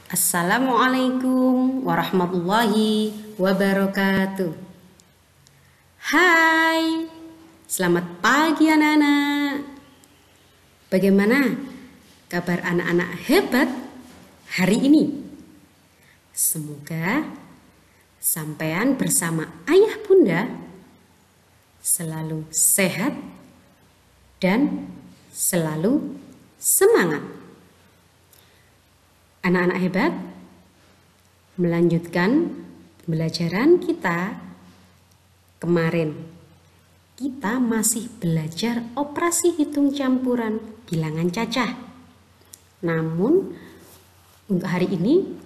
Assalamualaikum warahmatullahi wabarakatuh. Hai, selamat pagi anak-anak. Bagaimana kabar anak-anak hebat hari ini? Semoga sampean bersama ayah bunda selalu sehat dan selalu semangat. Anak-anak hebat, melanjutkan pembelajaran kita kemarin. Kita masih belajar operasi hitung campuran bilangan cacah. Namun untuk hari ini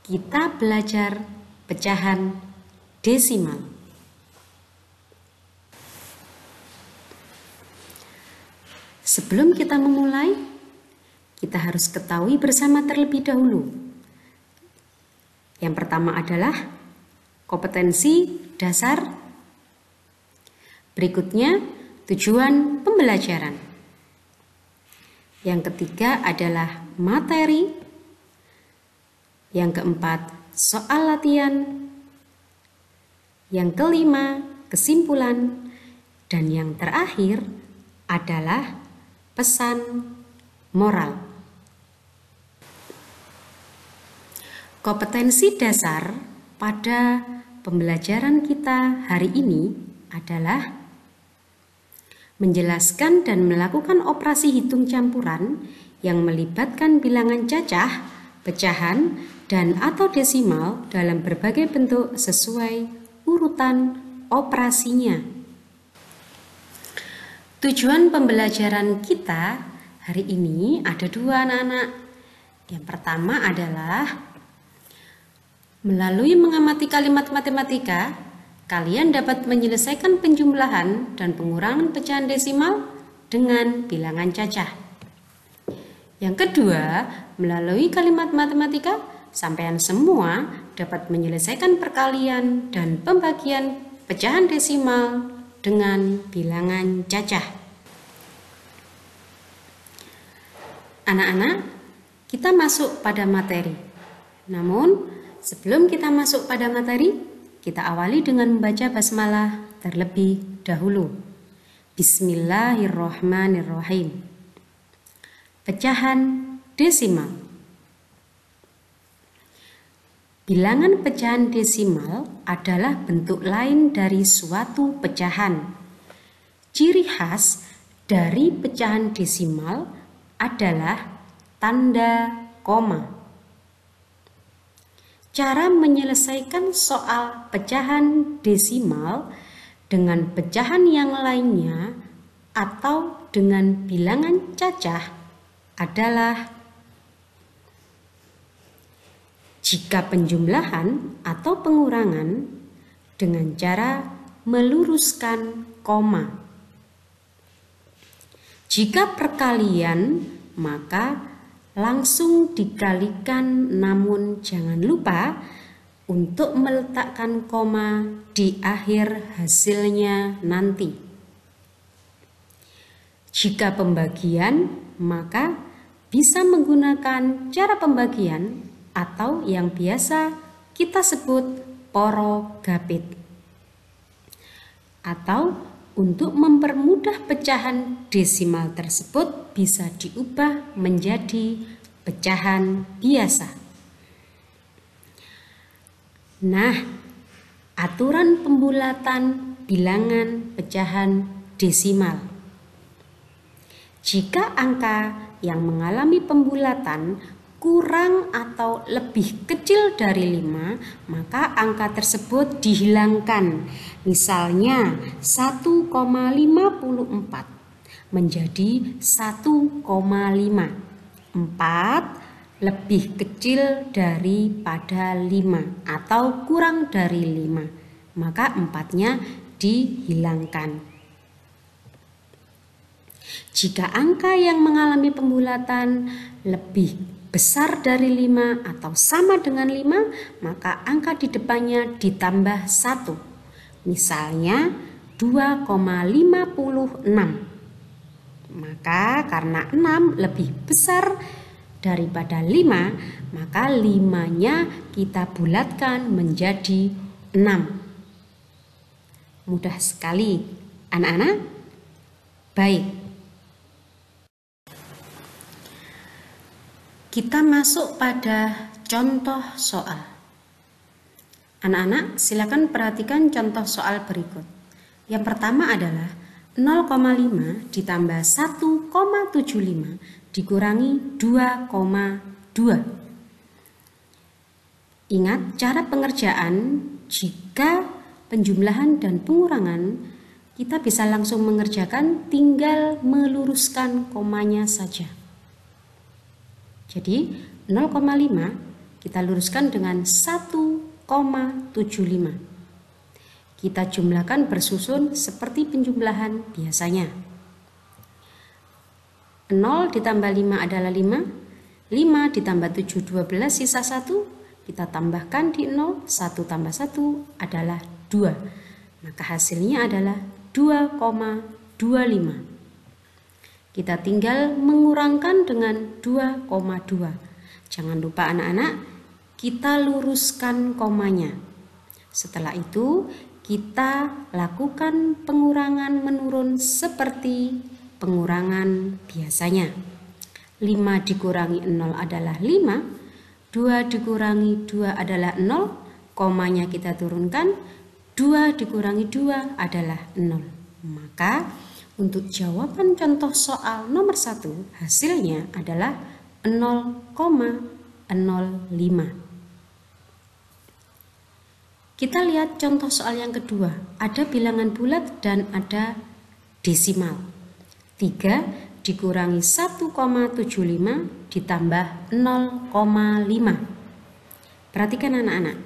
kita belajar pecahan desimal. Sebelum kita memulai, kita harus ketahui bersama terlebih dahulu. Yang pertama adalah kompetensi dasar. Berikutnya tujuan pembelajaran. Yang ketiga adalah materi. Yang keempat soal latihan. Yang kelima kesimpulan. Dan yang terakhir adalah pesan moral. Kompetensi dasar pada pembelajaran kita hari ini adalah menjelaskan dan melakukan operasi hitung campuran yang melibatkan bilangan cacah, pecahan, dan atau desimal dalam berbagai bentuk sesuai urutan operasinya. Tujuan pembelajaran kita hari ini ada dua anak-anak. Yang pertama adalah melalui mengamati kalimat matematika, kalian dapat menyelesaikan penjumlahan dan pengurangan pecahan desimal dengan bilangan cacah. Yang kedua, melalui kalimat matematika, sampean semua dapat menyelesaikan perkalian dan pembagian pecahan desimal dengan bilangan cacah. Anak-anak, kita masuk pada materi. Namun, sebelum kita masuk pada materi, kita awali dengan membaca basmalah terlebih dahulu. Bismillahirrahmanirrahim. Pecahan desimal. Bilangan pecahan desimal adalah bentuk lain dari suatu pecahan. Ciri khas dari pecahan desimal adalah tanda koma. Cara menyelesaikan soal pecahan desimal dengan pecahan yang lainnya atau dengan bilangan cacah adalah jika penjumlahan atau pengurangan dengan cara meluruskan koma. Jika perkalian, maka langsung dikalikan, namun jangan lupa untuk meletakkan koma di akhir hasilnya nanti. Jika pembagian, maka bisa menggunakan cara pembagian atau yang biasa kita sebut porogapit. Atau untuk mempermudah pecahan desimal tersebut bisa diubah menjadi pecahan biasa. Nah, aturan pembulatan bilangan pecahan desimal. Jika angka yang mengalami pembulatan kurang atau lebih kecil dari 5, maka angka tersebut dihilangkan. Misalnya 1,54 menjadi 1,5. 4 lebih kecil daripada 5 atau kurang dari 5, maka 4-nya dihilangkan. Jika angka yang mengalami pembulatan lebih besar dari 5 atau sama dengan 5, maka angka di depannya ditambah 1. Misalnya 2,56. Maka karena 6 lebih besar daripada 5, maka 5-nya kita bulatkan menjadi 6. Mudah sekali, anak-anak. Baik. Kita masuk pada contoh soal. Anak-anak, silakan perhatikan contoh soal berikut. Yang pertama adalah 0,5 ditambah 1,75 dikurangi 2,2. Ingat cara pengerjaan, jika penjumlahan dan pengurangan kita bisa langsung mengerjakan, tinggal meluruskan komanya saja. Jadi 0,5 kita luruskan dengan 1,75. Kita jumlahkan bersusun seperti penjumlahan biasanya. 0 ditambah 5 adalah 5, 5 ditambah 7, 12, sisa 1, kita tambahkan di 0, 1 tambah 1 adalah 2. Maka hasilnya adalah 2,25. Kita tinggal mengurangkan dengan 2,2. Jangan lupa anak-anak, kita luruskan komanya. Setelah itu, kita lakukan pengurangan menurun seperti pengurangan biasanya. 5 dikurangi 0 adalah 5, 2 dikurangi 2 adalah 0, komanya kita turunkan, 2 dikurangi 2 adalah 0. Maka untuk jawaban contoh soal nomor 1 hasilnya adalah 0,05. Kita lihat contoh soal yang kedua, ada bilangan bulat dan ada desimal. 3 dikurangi 1,75 ditambah 0,5. Perhatikan anak-anak.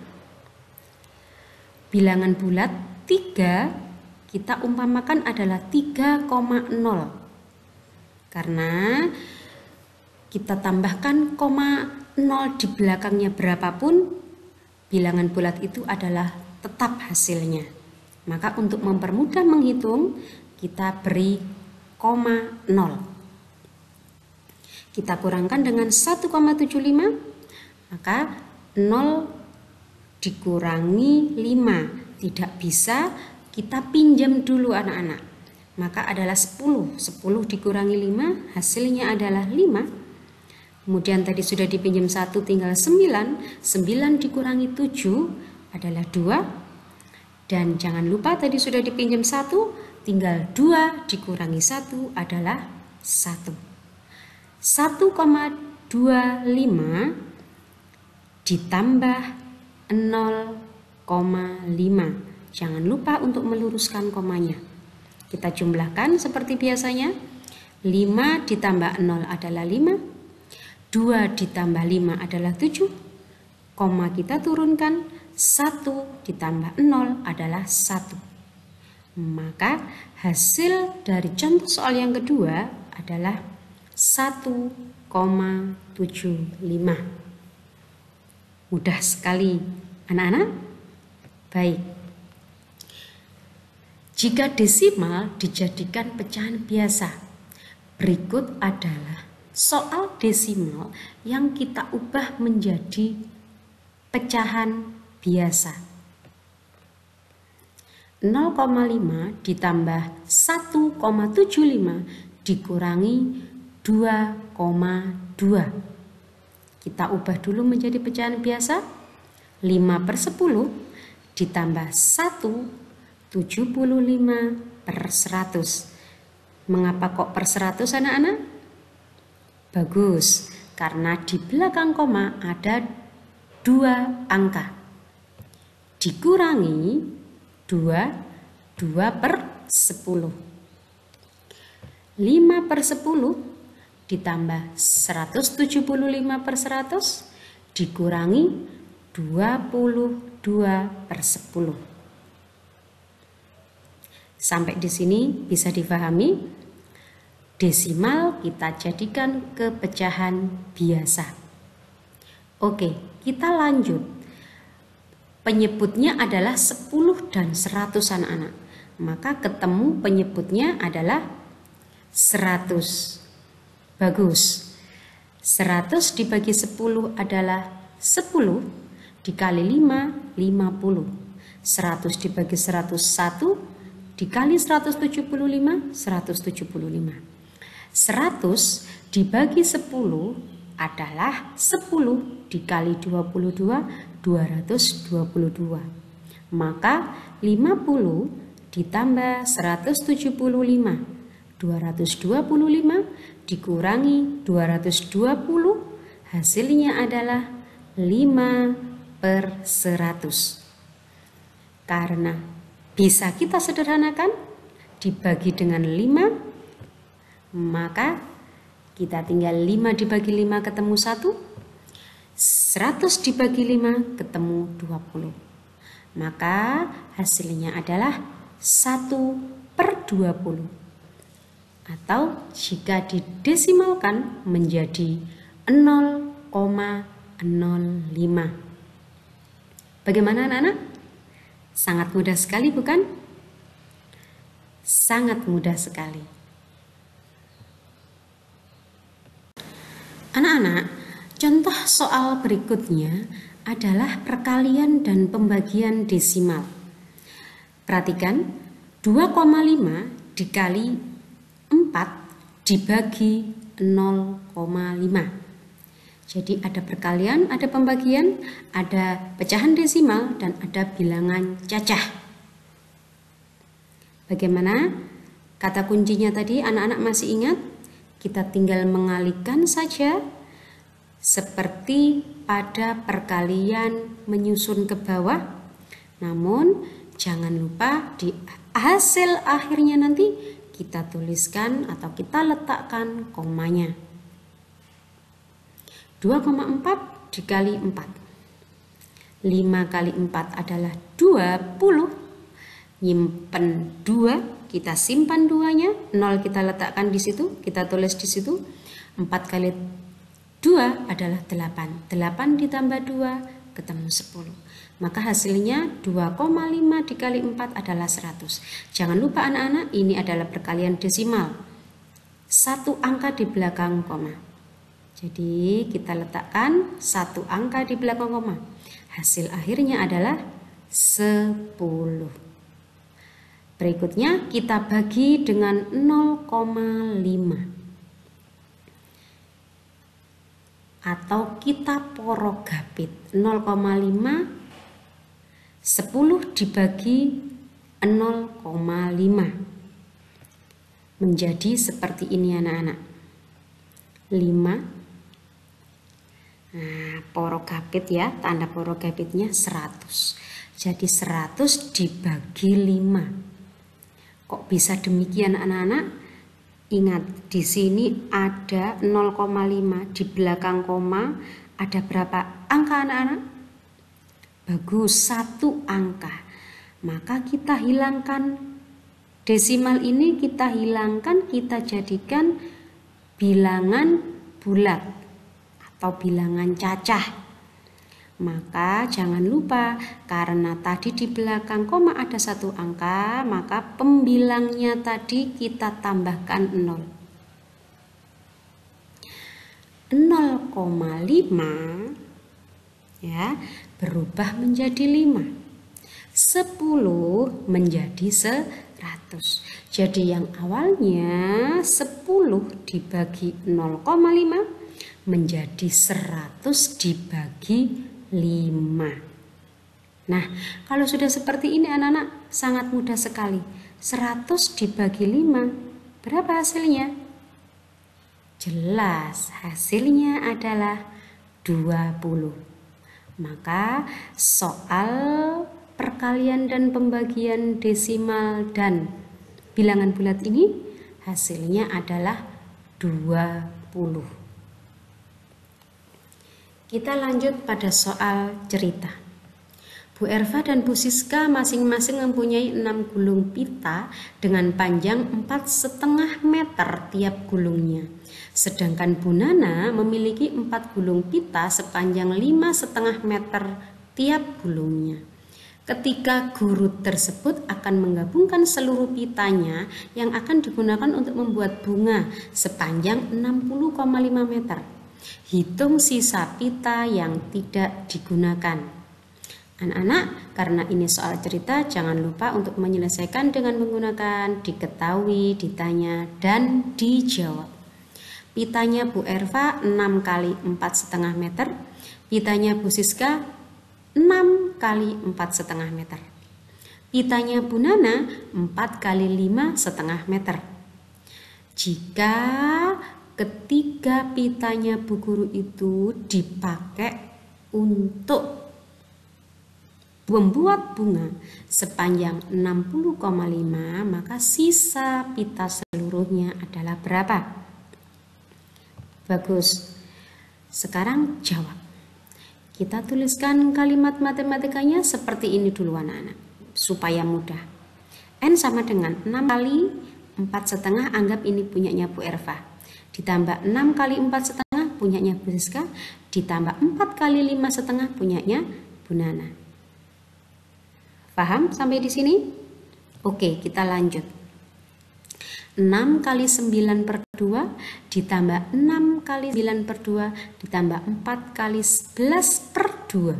Bilangan bulat 3 kita umpamakan adalah 3,0. Karena kita tambahkan koma 0 di belakangnya berapapun, bilangan bulat itu adalah tetap hasilnya. Maka untuk mempermudah menghitung, kita beri koma 0. Kita kurangkan dengan 1,75, maka 0 dikurangi 5. Tidak bisa, kita pinjam dulu anak-anak. Maka adalah 10. 10 dikurangi 5, hasilnya adalah 5. Kemudian tadi sudah dipinjam 1, tinggal 9. 9 dikurangi 7 adalah 2. Dan jangan lupa tadi sudah dipinjam 1, tinggal 2 dikurangi 1 adalah 1. 1,25 ditambah 0,5. Jangan lupa untuk meluruskan komanya. Kita jumlahkan seperti biasanya. 5 ditambah 0 adalah 5. 2 ditambah 5 adalah 7. Koma kita turunkan. 1 ditambah 0 adalah 1. Maka hasil dari contoh soal yang kedua adalah 1,75. Mudah sekali anak-anak. Baik. Jika desimal dijadikan pecahan biasa, berikut adalah soal desimal yang kita ubah menjadi pecahan biasa. 0,5 ditambah 1,75 dikurangi 2,2. Kita ubah dulu menjadi pecahan biasa. 5/10 ditambah 1, 75 per 100. Mengapa kok per 100 anak-anak? Bagus, karena di belakang koma ada 2 angka. Dikurangi 2 per 10. 5/10 ditambah 175 per 100 dikurangi 22 per 10. Sampai di sini bisa difahami. Desimal kita jadikan ke pecahan biasa. Oke, kita lanjut. Penyebutnya adalah 10 dan 100 anak-anak. Maka ketemu penyebutnya adalah 100. Bagus. 100 dibagi 10 adalah 10, dikali 5, 50. 100 dibagi 101, dikali 175, 175. 100 dibagi 10 adalah 10, dikali 22, 222. Maka 50 ditambah 175, 225 dikurangi 220, hasilnya adalah 5/100. Karena bisa kita sederhanakan, dibagi dengan 5, maka kita tinggal 5 dibagi 5 ketemu 1, 100 dibagi 5 ketemu 20. Maka hasilnya adalah 1/20. Atau jika didesimalkan menjadi 0,05. Bagaimana anak-anak? Sangat mudah sekali bukan? Sangat mudah sekali. Anak-anak, contoh soal berikutnya adalah perkalian dan pembagian desimal. Perhatikan, 2,5 dikali 4 dibagi 0,5. Jadi ada perkalian, ada pembagian, ada pecahan desimal, dan ada bilangan cacah. Bagaimana kata kuncinya tadi, anak-anak masih ingat? Kita tinggal mengalihkan saja seperti pada perkalian menyusun ke bawah. Namun jangan lupa di hasil akhirnya nanti kita tuliskan atau kita letakkan komanya. 2,4 dikali 4. 5 kali 4 adalah 20. Nyimpen 2, kita simpan 2-nya, 0 kita letakkan di situ, kita tulis di situ. 4 kali 2 adalah 8. 8 ditambah 2 ketemu 10. Maka hasilnya 2,5 dikali 4 adalah 100. Jangan lupa anak-anak, ini adalah perkalian desimal. 1 angka di belakang koma. Jadi kita letakkan 1 angka di belakang koma. Hasil akhirnya adalah 10. Berikutnya kita bagi dengan 0,5. Atau kita porogapit. 0,5 10 dibagi 0,5 menjadi seperti ini anak-anak. 5. Nah, porogapit ya, tanda porogapitnya 100. Jadi 100 dibagi 5. Kok bisa demikian anak-anak? Ingat, di sini ada 0,5, di belakang koma ada berapa angka anak-anak? Bagus, 1 angka. Maka kita hilangkan desimal ini, kita hilangkan, kita jadikan bilangan bulat atau bilangan cacah. Maka jangan lupa, karena tadi di belakang koma ada 1 angka, maka pembilangnya tadi kita tambahkan 0. 0,5 ya berubah menjadi 5. 10 menjadi 100. Jadi yang awalnya 10 dibagi 0,5 menjadi 100 dibagi 5. Nah, kalau sudah seperti ini anak-anak sangat mudah sekali. 100 dibagi 5 berapa hasilnya? Jelas, hasilnya adalah 20. Maka soal perkalian dan pembagian desimal dan bilangan bulat ini hasilnya adalah 20. Kita lanjut pada soal cerita. Bu Erva dan Bu Siska masing-masing mempunyai 6 gulung pita dengan panjang 4,5 meter tiap gulungnya. Sedangkan Bu Nana memiliki 4 gulung pita sepanjang 5,5 meter tiap gulungnya. Ketika guru tersebut akan menggabungkan seluruh pitanya yang akan digunakan untuk membuat bunga sepanjang 60,5 meter. Hitung sisa pita yang tidak digunakan. Anak-anak, karena ini soal cerita, jangan lupa untuk menyelesaikan dengan menggunakan diketahui, ditanya, dan dijawab. Pitanya Bu Erva 6 kali 4,5 meter. Pitanya Bu Siska 6 kali 4,5 meter. Pitanya Bu Nana 4 kali 5,5 meter. Jika ketiga pitanya Bu Guru itu dipakai untuk membuat bunga sepanjang 60,5, maka sisa pita seluruhnya adalah berapa? Bagus. Sekarang jawab. Kita tuliskan kalimat matematikanya seperti ini dulu anak-anak, supaya mudah. N sama dengan 6 kali 4,5, anggap ini punyanya Bu Erva. Ditambah 6 kali 4,5 punyanya Bu Siska. Ditambah 4 kali 5,5 punyanya Bu Nana. Paham sampai di sini? Oke, kita lanjut. 6 kali 9 per 2 ditambah 6 kali 9 per 2 ditambah 4 kali 11 per 2.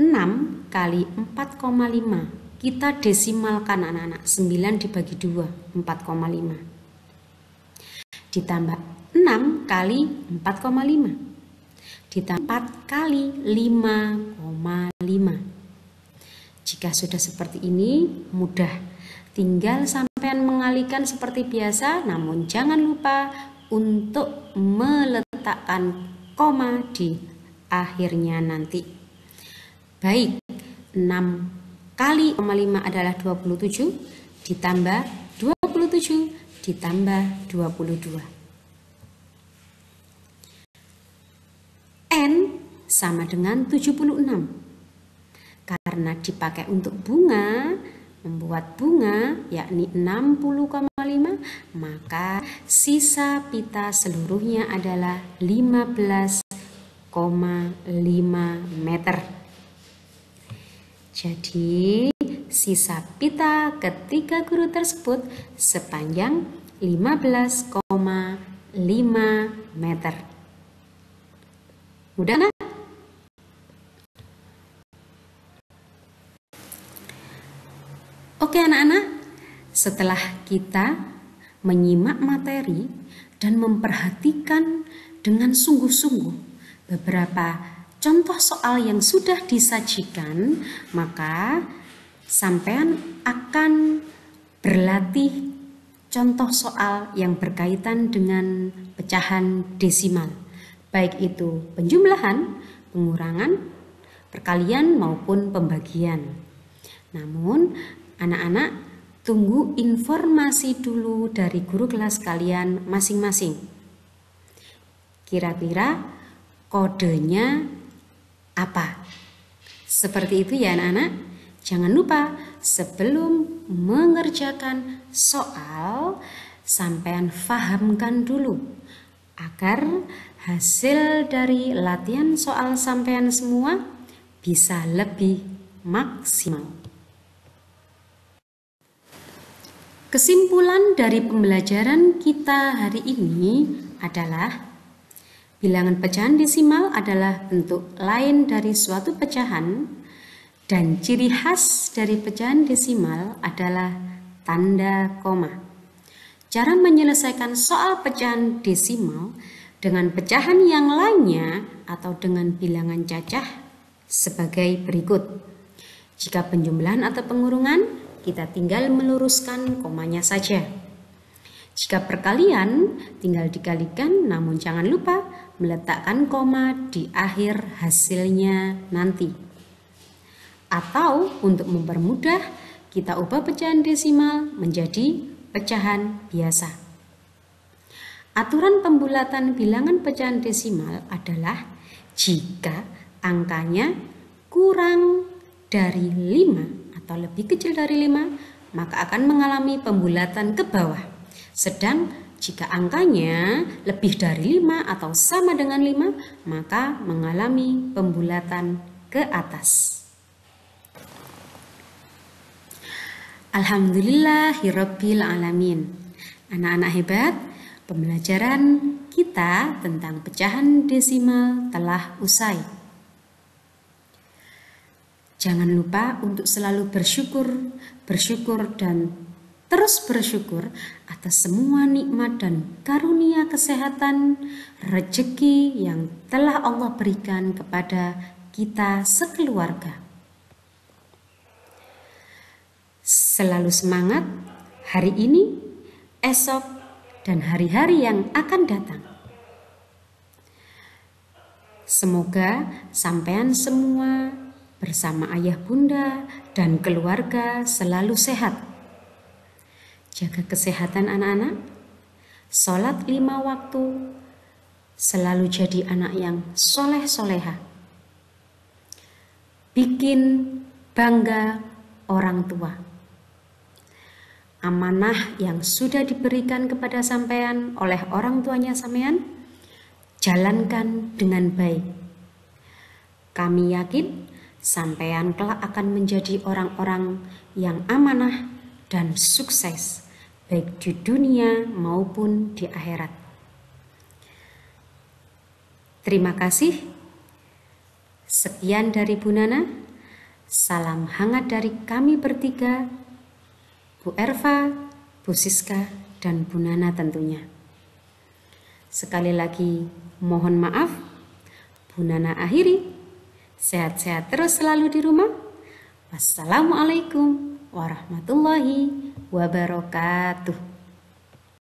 6 kali 4,5. Kita desimalkan anak-anak. 9 dibagi 2, 4,5. Ditambah 6 kali 4,5. Ditambah 4 kali 5,5. Jika sudah seperti ini, mudah. Tinggal sampean mengalihkan seperti biasa, namun jangan lupa untuk meletakkan koma di akhirnya nanti. Baik, 6 kali 5 adalah 27, ditambah 27, ditambah 22. N sama dengan 76. Karena dipakai untuk bunga, membuat bunga, yakni 60,5, maka sisa pita seluruhnya adalah 15,5 meter. Jadi, sisa pita ketiga guru tersebut sepanjang 15,5 meter. Mudah kan? Oke anak-anak, setelah kita menyimak materi dan memperhatikan dengan sungguh-sungguh beberapa contoh soal yang sudah disajikan, maka sampean akan berlatih contoh soal yang berkaitan dengan pecahan desimal. Baik itu penjumlahan, pengurangan, perkalian maupun pembagian. Namun, anak-anak tunggu informasi dulu dari guru kelas kalian masing-masing. Kira-kira kodenya apa? Seperti itu ya anak-anak. Jangan lupa sebelum mengerjakan soal, sampean fahamkan dulu agar hasil dari latihan soal sampean semua bisa lebih maksimal. Kesimpulan dari pembelajaran kita hari ini adalah bilangan pecahan desimal adalah bentuk lain dari suatu pecahan dan ciri khas dari pecahan desimal adalah tanda koma. Cara menyelesaikan soal pecahan desimal dengan pecahan yang lainnya atau dengan bilangan cacah sebagai berikut. Jika penjumlahan atau pengurungan, kita tinggal meluruskan komanya saja. Jika perkalian, tinggal dikalikan, namun jangan lupa meletakkan koma di akhir hasilnya nanti. Atau untuk mempermudah, kita ubah pecahan desimal menjadi pecahan biasa. Aturan pembulatan bilangan pecahan desimal adalah jika angkanya kurang dari 5 atau lebih kecil dari 5, maka akan mengalami pembulatan ke bawah. Sedang jika angkanya lebih dari 5 atau sama dengan 5, maka mengalami pembulatan ke atas. Alhamdulillahirabbil alamin. Anak-anak hebat, Pembelajaran kita tentang pecahan desimal telah usai. Jangan lupa untuk selalu bersyukur dan terus bersyukur atas semua nikmat dan karunia kesehatan, rezeki yang telah Allah berikan kepada kita sekeluarga. Selalu semangat hari ini, esok, dan hari-hari yang akan datang. Semoga sampean semua bersama ayah bunda dan keluarga selalu sehat. Jaga kesehatan anak-anak, sholat 5 waktu, selalu jadi anak yang soleh-soleha. Bikin bangga orang tua. Amanah yang sudah diberikan kepada sampean oleh orang tuanya sampean, jalankan dengan baik. Kami yakin sampean kelak akan menjadi orang-orang yang amanah dan sukses, baik di dunia maupun di akhirat. Terima kasih. Sekian dari Bu Nana. Salam hangat dari kami bertiga, Bu Erva, Bu Siska, dan Bu Nana tentunya. Sekali lagi mohon maaf. Bu Nana akhiri. Sehat-sehat terus selalu di rumah. Wassalamualaikum warahmatullahi wabarakatuh.